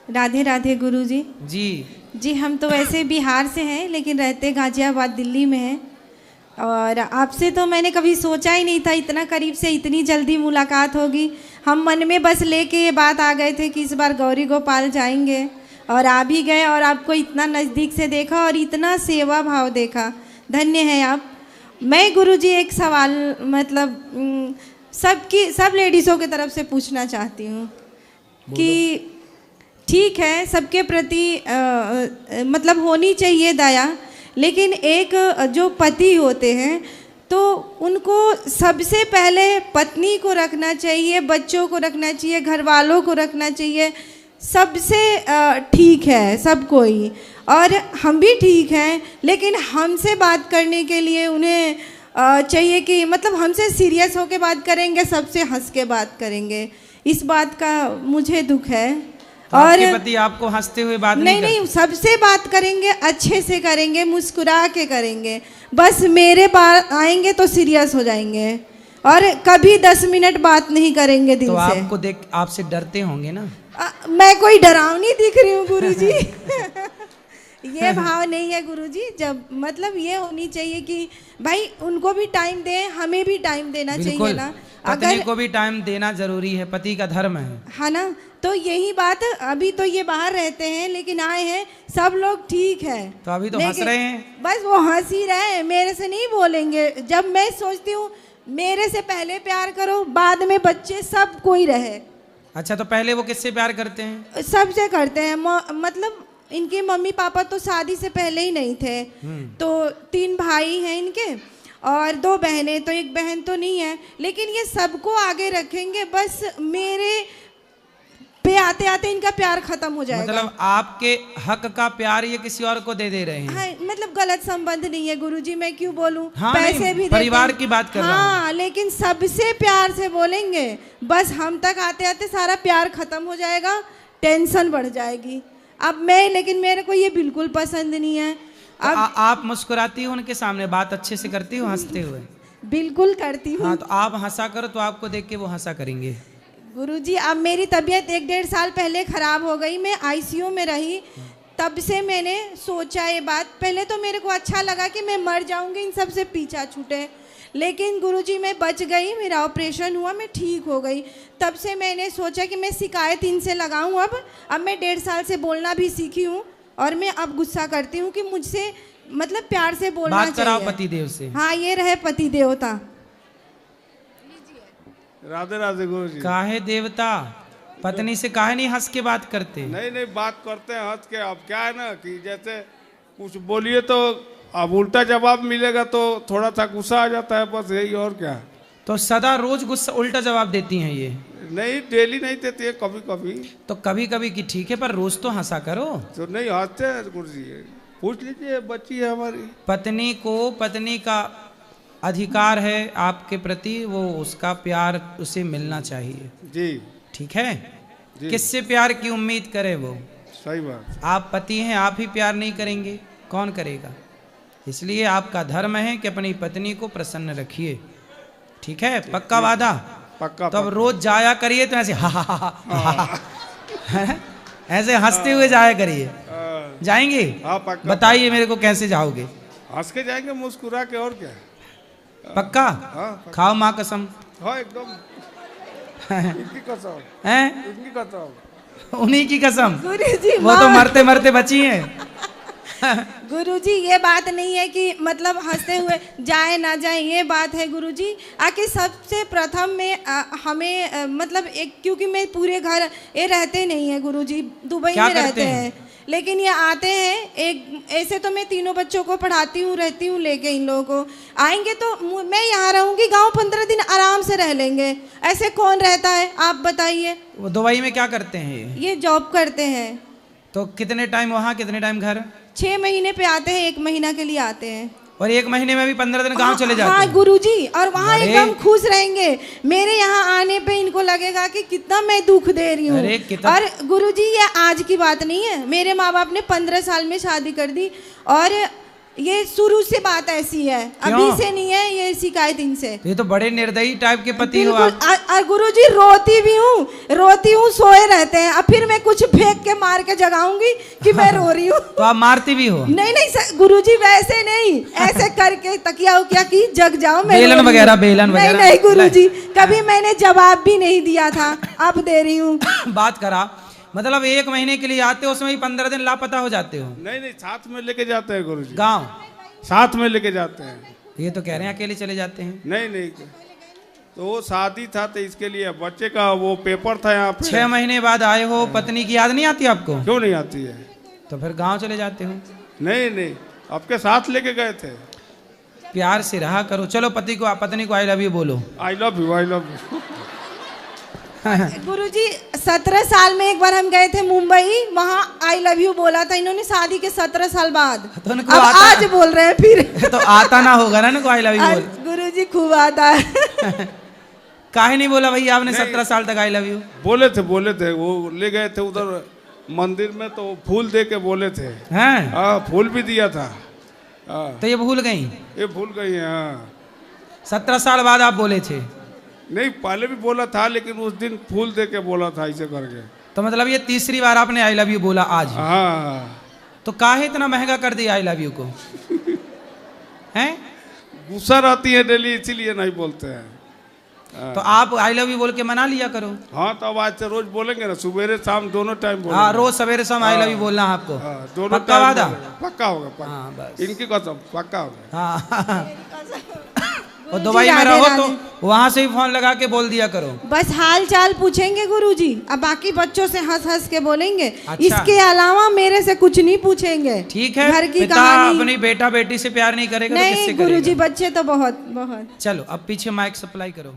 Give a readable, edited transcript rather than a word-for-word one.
राधे राधे गुरुजी। जी जी हम तो वैसे बिहार से हैं लेकिन रहते गाजियाबाद दिल्ली में हैं। और आपसे तो मैंने कभी सोचा ही नहीं था इतना करीब से इतनी जल्दी मुलाकात होगी। हम मन में बस लेके ये बात आ गए थे कि इस बार गौरी गोपाल जाएंगे और आ भी गए और आपको इतना नज़दीक से देखा और इतना सेवा भाव देखा। धन्य है आप। मैं गुरुजी एक सवाल मतलब सब लेडीज़ों की तरफ से पूछना चाहती हूँ कि ठीक है सबके प्रति मतलब होनी चाहिए दया, लेकिन एक जो पति होते हैं तो उनको सबसे पहले पत्नी को रखना चाहिए, बच्चों को रखना चाहिए, घर वालों को रखना चाहिए। सबसे ठीक है सब कोई और हम भी ठीक हैं, लेकिन हमसे बात करने के लिए उन्हें चाहिए कि मतलब हमसे सीरियस होकर बात करेंगे, सबसे हंस के बात करेंगे। इस बात का मुझे दुख है। तो और आपके पति आपको हंसते हुए बात नहीं सबसे बात करेंगे, अच्छे से करेंगे, मुस्कुरा के करेंगे। बस मेरे पास आएंगे तो सीरियस हो जाएंगे और कभी 10 मिनट बात नहीं करेंगे दिल तो से। आपको देख आपसे डरते होंगे ना? मैं कोई डरावनी दिख रही हूँ गुरुजी? ये भाव नहीं है गुरुजी। जब मतलब ये होनी चाहिए कि भाई उनको भी टाइम दें, हमें भी टाइम देना चाहिए ना। पत्नी को भी टाइम देना जरूरी है, पति का धर्म है ना। तो यही बात, अभी तो ये बाहर रहते हैं लेकिन आए हैं, सब लोग ठीक है। तो अभी तो हंस रहे हैं। बस वो हंस ही रहे हैं, मेरे से नहीं बोलेंगे। जब मैं सोचती हूँ मेरे से पहले प्यार करो, बाद में बच्चे सब कोई रहे। अच्छा तो पहले वो किससे प्यार करते हैं? सबसे करते हैं। मतलब इनके मम्मी पापा तो शादी से पहले ही नहीं थे। तो 3 भाई हैं इनके और 2 बहनें, तो एक बहन तो नहीं है, लेकिन ये सबको आगे रखेंगे। बस मेरे पे आते आते इनका प्यार खत्म हो जाएगा। मतलब आपके हक का प्यार ये किसी और को दे रहे हैं। हाँ, मतलब गलत संबंध नहीं है गुरुजी, मैं क्यों बोलूं। हाँ, पैसे भी परिवार की बात कर रहा हूं। हाँ, लेकिन सबसे प्यार से बोलेंगे। बस हम तक आते आते सारा प्यार खत्म हो जाएगा, टेंशन बढ़ जाएगी। अब लेकिन मेरे को ये बिल्कुल पसंद नहीं है। अब आप मुस्कुराती हो उनके सामने, बात अच्छे से करती हो हंसते हुए? बिल्कुल करती हूँ। हाँ तो आप हंसा करो तो आपको देख के वो हंसा करेंगे। गुरुजी अब मेरी तबीयत 1-1.5 साल पहले ख़राब हो गई, मैं आईसीयू में रही। तब से मैंने सोचा ये बात। पहले तो मेरे को अच्छा लगा कि मैं मर जाऊंगी, इन सब से पीछा छूटे, लेकिन गुरुजी मैं बच गई, मेरा ऑपरेशन हुआ, मैं ठीक हो गई। तब से मैंने सोचा कि मैं शिकायत इनसे लगाऊं। अब मैं 1.5 साल से बोलना भी सीखी हूँ और मैं अब गुस्सा करती हूँ कि मुझसे मतलब प्यार से बोलना बात कराओ चाहिए। पतिदेव से। हाँ, ये रहे पति देवता। राधे राधे गुरुजी। काहे देवता, पत्नी से काहे नहीं हंस के बात करते? नहीं बात करते हैं हंस के। अब क्या है ना कि जैसे कुछ बोलिए तो अब उल्टा जवाब मिलेगा तो थोड़ा सा गुस्सा आ जाता है, बस यही। और क्या? तो सदा रोज गुस्सा उल्टा जवाब देती हैं ये? नहीं, डेली नहीं देती है, कभी कभी। तो कभी कभी की ठीक है, पर रोज तो हंसा करो। तो नहीं हंसते हैं गुरुजी, पूछ लीजिए, बच्ची है हमारी। पत्नी का अधिकार है आपके प्रति, वो उसका प्यार उसे मिलना चाहिए। जी ठीक है जी। किससे प्यार की उम्मीद करे वो? सही बात। आप पति हैं, आप ही प्यार नहीं करेंगे, कौन करेगा? इसलिए आपका धर्म है कि अपनी पत्नी को प्रसन्न रखिए। ठीक है, पक्का वादा? पक्का। तो अब रोज जाया करिए तो ऐसे ऐसे हंसते हुए जाया करिए। जाएंगे? हाँ पक्का। बताइए मेरे को कैसे जाओगे? हंस के जाएंगे, मुस्कुरा के। और क्या? पक्का? हाँ खाओ माँ कसम। हाँ एकदम। इनकी कसम हैं? इनकी कसम। उन्हीं की कसम। गुरुजी वो तो मरते मरते बची हैं। गुरुजी ये बात नहीं है कि मतलब हंसते हुए जाए ना जाए, ये बात है गुरुजी। आके सबसे प्रथम में हमें मतलब एक, क्योंकि मैं पूरे घर ये रहते नहीं है गुरुजी, दुबई में रहते हैं, लेकिन ये आते हैं। एक ऐसे तो मैं 3 बच्चों को पढ़ाती हूँ, रहती हूँ लेके इन लोगों को। आएंगे तो मैं यहाँ रहूँगी, गांव 15 दिन आराम से रह लेंगे। ऐसे कौन रहता है आप बताइए? वो दुबई में क्या करते हैं ये जॉब करते हैं। तो कितने टाइम वहाँ, कितने टाइम घर? 6 महीने पे आते हैं, 1 महीना के लिए आते हैं। और 1 महीने में भी 15 दिन गांव चले जाते हैं। हाँ गुरुजी, और वहाँ एकदम खुश रहेंगे। मेरे यहाँ आने पे इनको लगेगा कि कितना मैं दुख दे रही हूँ। और गुरुजी ये आज की बात नहीं है, मेरे माँ बाप ने 15 साल में शादी कर दी और ये शुरू से बात ऐसी है, अभी से नहीं है ये शिकायत इनसे। ये तो बड़े निर्दयी टाइप के पति हो आप। और गुरुजी रोती हूँ, सोए रहते हैं, और फिर मैं कुछ फेंक के मार के जगाऊंगी कि मैं रो रही हूँ। तो आप मारती भी हो? नहीं नहीं गुरुजी वैसे नहीं, ऐसे करके तकिया उकिया की जग जाओ। बेलन वगैरह, बेलन वगैरह? नहीं गुरुजी, कभी मैंने जवाब भी नहीं दिया था, अब दे रही हूँ। बात करा, मतलब 1 महीने के लिए आते हो, उसमें ही 15 दिन लापता हो जाते हो? नहीं साथ में लेके जाते हैं गुरुजी। गाँव साथ में लेके जाते हैं। ये तो कह रहे हैं अकेले चले जाते हैं। नहीं तो वो शादी था तो इसके लिए, बच्चे का वो पेपर था यहाँ पे। 6 महीने बाद आए हो, पत्नी की याद नहीं आती आपको? क्यों नहीं आती है? तो फिर गांव चले जाते हो? नहीं आपके साथ लेके गए थे। प्यार से रहा करो। चलो पत्नी को आई लव यू बोलो। I love you, I love you. Guruji 17 साल में एक बार हम गए थे मुंबई, वहाँ आई लव यू बोला था इन्होंने शादी के 17 साल बाद। तो अब आज बोल रहे हैं फिर। तो आता ना होगा ना इनको आई लव यू बोल? गुरुजी खूब आता है। काहे नहीं बोला भैया आपने 17 साल तक आई लव यू? बोले थे, वो ले गए थे उधर मंदिर में, तो फूल दे के बोले थे। हैं? फूल भी दिया था। तो ये भूल गई? ये भूल गई है। 17 साल बाद आप बोले थे? नहीं पहले भी बोला था, लेकिन उस दिन फूल दे के बोला था ऐसे करके। तो मतलब ये तीसरी बार आपने आई लव यू बोला आज? हाँ। तो काहे इतना महंगा कर दिया आई लव यू को? हैं? गुस्सा रहती है डेली, इसीलिए नहीं बोलते हैं। तो आप आई लव यू बोल के मना लिया करो। हाँ तो अब आज से रोज बोलेंगे ना, सवेरे शाम दोनों टाइम बोलेंगे। हाँ रोज सवेरे शाम आई लव यू बोलना है आपको। दोनों पक्का वादा? पक्का होगा, पक्का। हाँ बस इनकी कसम पक्का होगा। हाँ। और दुबई में रहो तो वहां से ही फोन लगा के बोल दिया करो। बस हाल चाल पूछेंगे गुरुजी, अब बाकी बच्चों से हंस हंस के बोलेंगे। अच्छा। इसके अलावा मेरे से कुछ नहीं पूछेंगे। ठीक है। घर की पिता कहानी अपनी बेटा बेटी से प्यार नहीं करेगा तो किससे नहीं करेगा? गुरुजी, बच्चे तो बहुत बहुत। चलो अब पीछे माइक सप्लाई करो।